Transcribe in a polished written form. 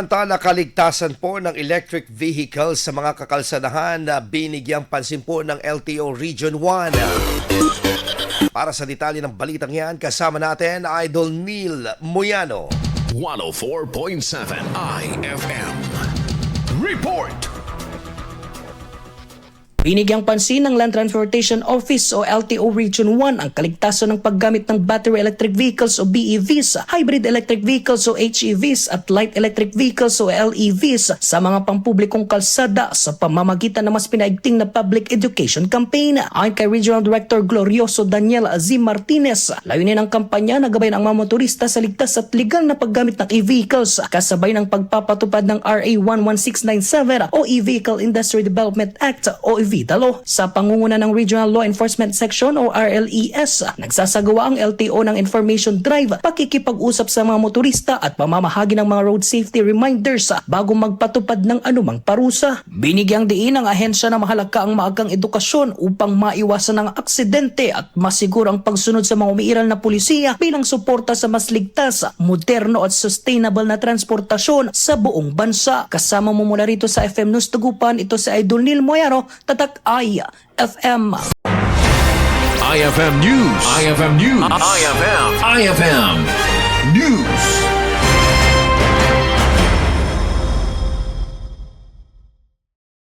Samantala, kaligtasan po ng electric vehicles sa mga kakalsadahan na binigyang pansin po ng LTO Region 1. Para sa detalye ng balitang yan, kasama natin Idol Neil Moyano. 104.7 IFM. Report! Binigyang pansin ng Land Transportation Office o LTO Region 1 ang kaligtasan ng paggamit ng battery electric vehicles o BEVs, hybrid electric vehicles o HEVs at light electric vehicles o LEVs sa mga pampublikong kalsada sa pamamagitan ng mas pinaigting na public education campaign. Ayon kay Regional Director Glorioso Daniel Z. Martinez, layunin ng kampanya na gabayan ang mga motorista sa ligtas at legal na paggamit ng e-vehicles kasabay ng pagpapatupad ng RA 11697 o E-Vehicle Industry Development Act o Vitalo. Sa pangunguna ng Regional Law Enforcement Section o RLES, nagsasagawa ang LTO ng information drive, pakikipag-usap sa mga motorista at pamamahagi ng mga road safety reminders bago magpatupad ng anumang parusa. Binigyang diin ng ahensya na mahalaga ang maagang edukasyon upang maiwasan ang aksidente at masiguro ang pagsunod sa mga umiiral na pulisiya bilang suporta sa mas ligtas, moderno at sustainable na transportasyon sa buong bansa. Kasama mo mula rito sa FM News Tugupan, ito si Idol Neil Moyano, Tatak IFM. IFM News. IFM News. IFM News.